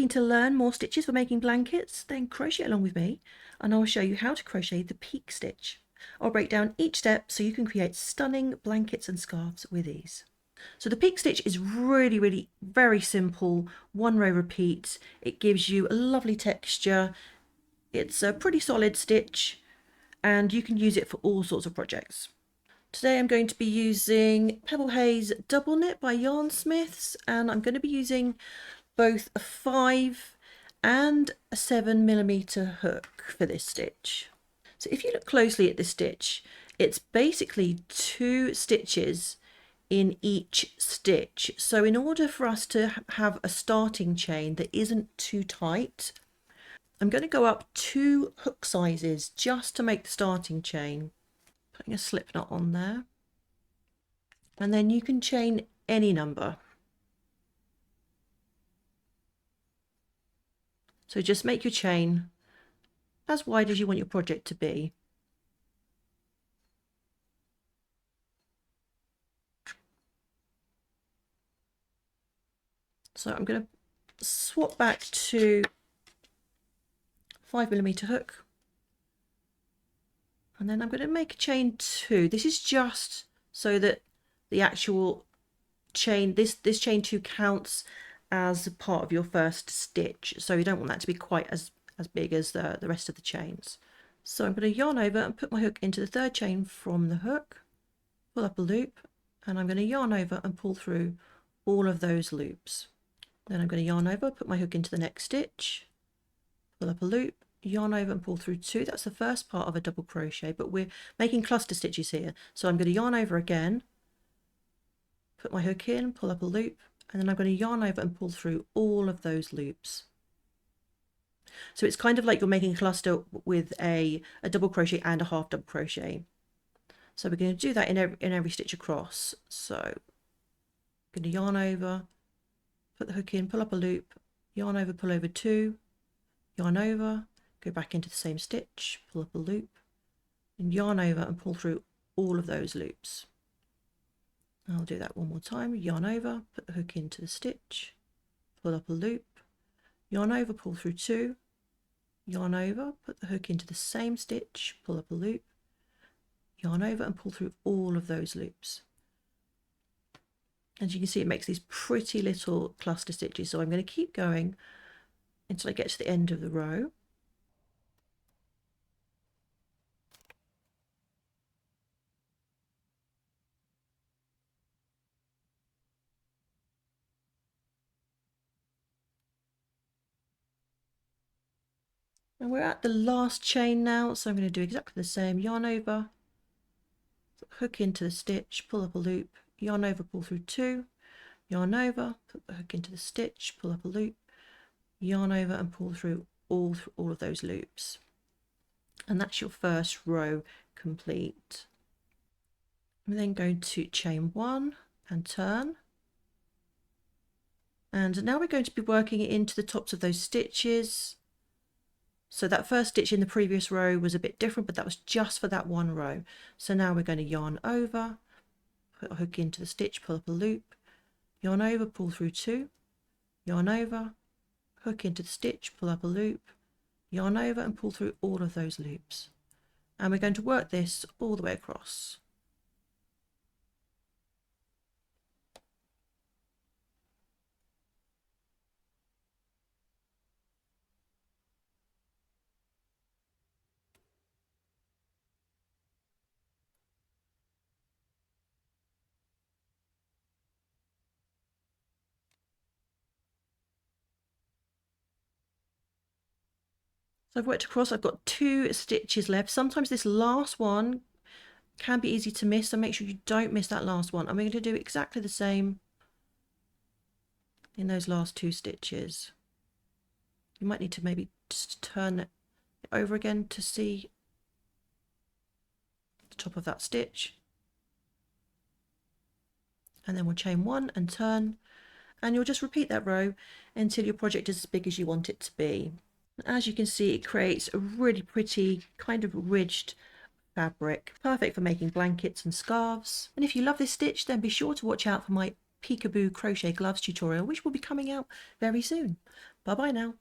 looking to learn more stitches for making blankets, then crochet along with me and I'll show you how to crochet the Pique stitch. I'll break down each step so you can create stunning blankets and scarves with ease. So the Pique stitch is really very simple, one row repeat. It gives you a lovely texture. It's a pretty solid stitch and you can use it for all sorts of projects. Today I'm going to be using Pebble Haze Double Knit by Yarn Smiths, and I'm going to be using both a 5 and a 7mm hook for this stitch. So if you look closely at this stitch, it's basically 2 stitches in each stitch. So in order for us to have a starting chain that isn't too tight, I'm going to go up 2 hook sizes just to make the starting chain. Putting a slip knot on there, and then you can chain any number. So just make your chain as wide as you want your project to be. So I'm going to swap back to 5mm hook, and then I'm going to make a chain 2. This is just so that the actual chain, this chain 2 counts as part of your first stitch, so you don't want that to be quite as big as the rest of the chains. So I'm going to yarn over and put my hook into the 3rd chain from the hook, pull up a loop, and I'm going to yarn over and pull through all of those loops. Then I'm going to yarn over, put my hook into the next stitch, pull up a loop, yarn over and pull through 2. That's the first part of a double crochet, but we're making cluster stitches here. So I'm going to yarn over again, put my hook in, pull up a loop, and then I'm going to yarn over and pull through all of those loops. So it's kind of like you're making a cluster with a double crochet and a half double crochet. So we're going to do that in every stitch across. So I'm going to yarn over, put the hook in, pull up a loop, yarn over, pull over 2, yarn over, go back into the same stitch, pull up a loop, and yarn over and pull through all of those loops. I'll do that one more time. Yarn over, put the hook into the stitch, pull up a loop, yarn over, pull through 2, yarn over, put the hook into the same stitch, pull up a loop, yarn over and pull through all of those loops. As you can see, it makes these pretty little cluster stitches, so I'm going to keep going until I get to the end of the row. And we're at the last chain now, so I'm going to do exactly the same. Yarn over, hook into the stitch, pull up a loop, yarn over, pull through 2, yarn over, put the hook into the stitch, pull up a loop, yarn over and pull through all of those loops. And that's your first row complete. I'm then going to chain 1 and turn. And now we're going to be working it into the tops of those stitches. So that first stitch in the previous row was a bit different, but that was just for that one row. So now we're going to yarn over, put a hook into the stitch, pull up a loop, yarn over, pull through 2, yarn over, hook into the stitch, pull up a loop, yarn over and pull through all of those loops. And we're going to work this all the way across. So I've worked across, I've got 2 stitches left. Sometimes this last one can be easy to miss, so make sure you don't miss that last one. And we're going to do exactly the same in those last 2 stitches. You might need to maybe just turn it over again to see the top of that stitch. And then we'll chain 1 and turn, and you'll just repeat that row until your project is as big as you want it to be. As you can see, it creates a really pretty kind of ridged fabric, perfect for making blankets and scarves. And if you love this stitch, then be sure to watch out for my peekaboo crochet gloves tutorial, which will be coming out very soon. Bye bye now.